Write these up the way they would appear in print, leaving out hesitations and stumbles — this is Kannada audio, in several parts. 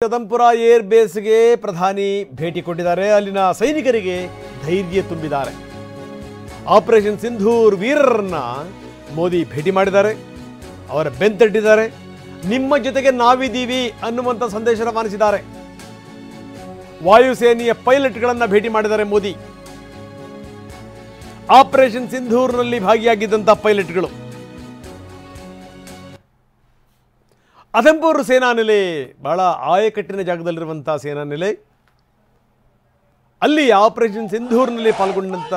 ಅದಂಪುರ ಏರ್ ಬೇಸ್ಗೆ ಪ್ರಧಾನಿ ಭೇಟಿ ಕೊಟ್ಟಿದ್ದಾರೆ. ಅಲ್ಲಿನ ಸೈನಿಕರಿಗೆ ಧೈರ್ಯ ತುಂಬಿದ್ದಾರೆ. ಆಪರೇಷನ್ ಸಿಂಧೂರ್ ವೀರರನ್ನ ಮೋದಿ ಭೇಟಿ ಮಾಡಿದ್ದಾರೆ. ಅವರ ಬೆಂತಟ್ಟಿದ್ದಾರೆ. ನಿಮ್ಮ ಜೊತೆಗೆ ನಾವಿದ್ದೀವಿ ಅನ್ನುವಂಥ ಸಂದೇಶ ರವಾನಿಸಿದ್ದಾರೆ. ವಾಯುಸೇನೆಯ ಪೈಲಟ್ಗಳನ್ನು ಭೇಟಿ ಮಾಡಿದ್ದಾರೆ ಮೋದಿ. ಆಪರೇಷನ್ ಸಿಂಧೂರ್ನಲ್ಲಿ ಭಾಗಿಯಾಗಿದ್ದಂಥ ಪೈಲಟ್ಗಳು. ಅದಂಪುರ ಸೇನಾ ನೆಲೆ ಬಹಳ ಆಯಕಟ್ಟಿನ ಜಾಗದಲ್ಲಿರುವಂಥ ಸೇನಾ ನೆಲೆ. ಅಲ್ಲಿ ಆಪರೇಷನ್ ಸಿಂಧೂರ್ನಲ್ಲಿ ಪಾಲ್ಗೊಂಡಂಥ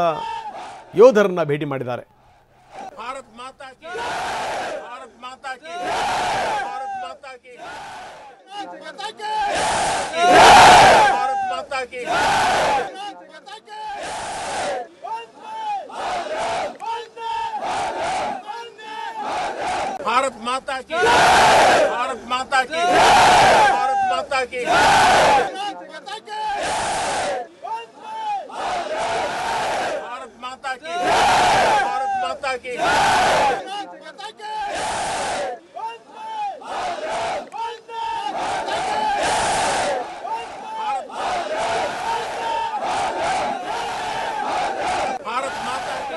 ಯೋಧರನ್ನ ಭೇಟಿ ಮಾಡಿದ್ದಾರೆ. ಭಾರತ್ ಮಾತಾ ಕಿ, ಭಾರತ್ ಮಾತಾ ಕಿ, ಭಾರತ್ ಮಾತಾ ಕಿ, ಭಾರತ್ ಮಾತಾ ಕಿ, ಭಾರತ್ ಮಾತಾ ಕಿ, ಭಾರತ್ ಮಾತಾ ಕಿ, ಭಾರತ್ ಮಾತಾ ಕಿ, ಭಾರತ್ ಮಾತಾ ಕಿ, ಭಾರತ್ ಮಾತಾ ಕಿ,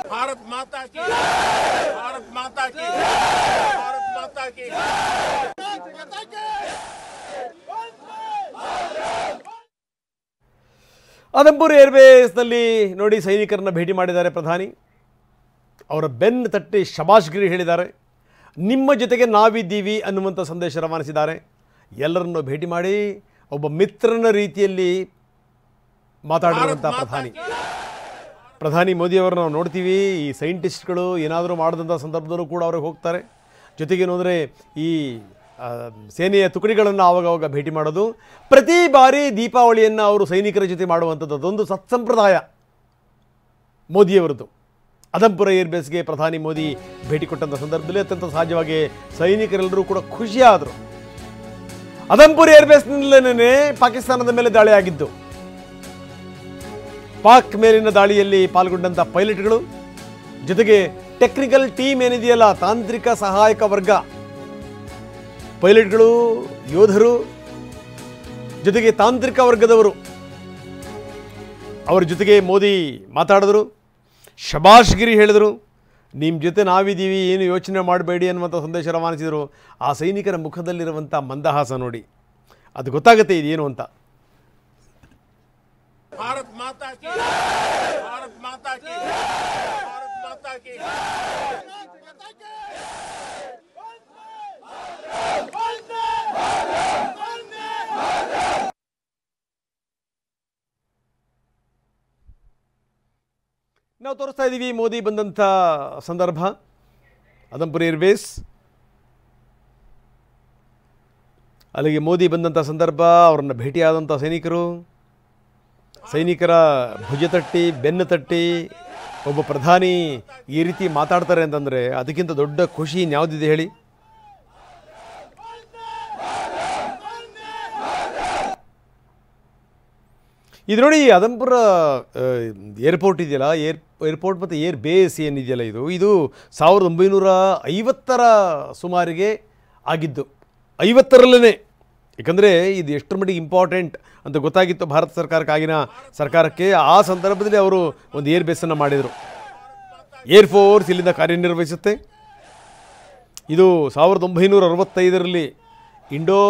भारत माता की, भारत माता की, भारत माता की, ಅದಂಪುರ ಏರ್ಬೇಸ್ನಲ್ಲಿ ನೋಡಿ ಸೈನಿಕರನ್ನ ಭೇಟಿ ಮಾಡಿದ್ದಾರೆ ಪ್ರಧಾನಿ. ಅವರ ಬೆನ್ನು ತಟ್ಟಿ ಶಬಾಷ್ಗಿರಿ ಹೇಳಿದ್ದಾರೆ. ನಿಮ್ಮ ಜೊತೆಗೆ ನಾವಿದ್ದೀವಿ ಅನ್ನುವಂಥ ಸಂದೇಶ ರವಾನಿಸಿದ್ದಾರೆ. ಎಲ್ಲರನ್ನು ಭೇಟಿ ಮಾಡಿ ಒಬ್ಬ ಮಿತ್ರನ ರೀತಿಯಲ್ಲಿ ಮಾತಾಡಿರುವಂಥ ಪ್ರಧಾನಿ ಮೋದಿಯವರು ನಾವು ನೋಡ್ತೀವಿ. ಈ ಸೈಂಟಿಸ್ಟ್ಗಳು ಏನಾದರೂ ಮಾಡಿದಂಥ ಸಂದರ್ಭದಲ್ಲೂ ಕೂಡ ಅವ್ರಿಗೆ ಹೋಗ್ತಾರೆ. ಜೊತೆಗೇನು ಅಂದರೆ ಈ ಸೇನೆಯ ತುಕಡಿಗಳನ್ನು ಆವಾಗವಾಗ ಭೇಟಿ ಮಾಡೋದು. ಪ್ರತಿ ಬಾರಿ ದೀಪಾವಳಿಯನ್ನು ಅವರು ಸೈನಿಕರ ಜೊತೆ ಮಾಡುವಂಥದ್ದು ಅದೊಂದು ಸತ್ಸಂಪ್ರದಾಯ ಮೋದಿಯವರದ್ದು. ಅದಂಪುರ ಏರ್ಬೇಸ್ಗೆ ಪ್ರಧಾನಿ ಮೋದಿ ಭೇಟಿ ಕೊಟ್ಟಂಥ ಸಂದರ್ಭದಲ್ಲಿ ಅತ್ಯಂತ ಸಹಜವಾಗಿ ಸೈನಿಕರೆಲ್ಲರೂ ಕೂಡ ಖುಷಿಯಾದರು. ಅದಂಪುರ ಏರ್ಬೇಸ್ನಲ್ಲೇ ಪಾಕಿಸ್ತಾನದ ಮೇಲೆ ದಾಳಿ ಆಗಿದ್ದು. ಪಾಕ್ ಮೇಲಿನ ದಾಳಿಯಲ್ಲಿ ಪಾಲ್ಗೊಂಡಂಥ ಪೈಲಟ್ಗಳು ಜೊತೆಗೆ ಟೆಕ್ನಿಕಲ್ ಟೀಮ್ ಏನಿದೆಯಲ್ಲ, ತಾಂತ್ರಿಕ ಸಹಾಯಕ ವರ್ಗ, ಪೈಲಟ್ಗಳು, ಯೋಧರು, ಜೊತೆಗೆ ತಾಂತ್ರಿಕ ವರ್ಗದವರು, ಅವರ ಜೊತೆಗೆ ಮೋದಿ ಮಾತಾಡಿದ್ರು, ಶಬಾಷ್ಗಿರಿ ಹೇಳಿದರು. ನಿಮ್ಮ ಜೊತೆ ನಾವಿದ್ದೀವಿ, ಏನು ಯೋಚನೆ ಮಾಡಬೇಡಿ ಅನ್ನುವಂಥ ಸಂದೇಶ ರವಾನಿಸಿದರು. ಆ ಸೈನಿಕರ ಮುಖದಲ್ಲಿರುವಂಥ ಮಂದಹಾಸ ನೋಡಿ, ಅದು ಗೊತ್ತಾಗುತ್ತೆ ಇದೇನು ಅಂತ. भारत माता की, भारत माता की, भारत माता की, ನಾವು ತೋರಿಸ್ತಾ ಇದ್ದೀವಿ ಮೋದಿ ಬಂದಂಥ ಸಂದರ್ಭ. ಅದಂಪುರ ಏರ್ಬೇಸ್ ಅಲ್ಲಿಗೆ ಮೋದಿ ಬಂದಂಥ ಸಂದರ್ಭ, ಅವರನ್ನು ಭೇಟಿಯಾದಂಥ ಸೈನಿಕರ ಭುಜ ತಟ್ಟಿ ಬೆನ್ನು ತಟ್ಟಿ ಒಬ್ಬ ಪ್ರಧಾನಿ ಈ ರೀತಿ ಮಾತಾಡ್ತಾರೆ ಅಂತಂದರೆ ಅದಕ್ಕಿಂತ ದೊಡ್ಡ ಖುಷಿ ಇನ್ಯಾವುದಿದೆ ಹೇಳಿ. ಇದು ನೋಡಿ, ಅದಂಪುರ ಏರ್ಪೋರ್ಟ್ ಇದೆಯಲ್ಲ, ಏರ್ಪೋರ್ಟ್ ಮತ್ತು ಏರ್ ಬೇಸ್ ಏನಿದೆಯಲ್ಲ, ಇದು 1950ರ ಸುಮಾರಿಗೆ ಆಗಿದ್ದು. 50ರಲ್ಲೇ, ಯಾಕಂದರೆ ಇದು ಎಷ್ಟರ ಮಟ್ಟಿಗೆ ಇಂಪಾರ್ಟೆಂಟ್ ಅಂತ ಗೊತ್ತಾಗಿತ್ತು ಭಾರತ ಸರ್ಕಾರಕ್ಕೆ, ಆಗಿನ ಸರ್ಕಾರಕ್ಕೆ. ಆ ಸಂದರ್ಭದಲ್ಲಿ ಅವರು ಒಂದು ಏರ್ ಬೇಸನ್ನು ಮಾಡಿದರು. ಏರ್ಫೋರ್ಸ್ ಇಲ್ಲಿಂದ ಕಾರ್ಯನಿರ್ವಹಿಸುತ್ತೆ. ಇದು 1965ರಲ್ಲಿ ಇಂಡೋ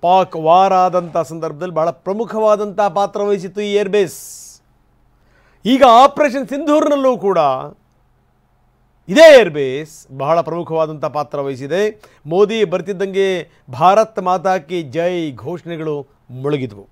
ಪಾಕ್ ವಾರ್ ಆದಂಥ ಸಂದರ್ಭದಲ್ಲಿ ಬಹಳ ಪ್ರಮುಖವಾದಂಥ ಪಾತ್ರ ವಹಿಸಿತ್ತು ಈ ಏರ್ಬೇಸ್. ಈಗ ಆಪರೇಷನ್ ಸಿಂಧೂರ್ನಲ್ಲೂ ಕೂಡ ಇದೇ ಏರ್ಬೇಸ್ ಬಹಳ ಪ್ರಮುಖವಾದಂಥ ಪಾತ್ರ ವಹಿಸಿದೆ. ಮೋದಿ ಬರ್ತಿದ್ದಂಗೆ ಭಾರತ್ ಮಾತಾ ಕಿ ಜೈ ಘೋಷಣೆಗಳು ಮೊಳಗಿದ್ವು.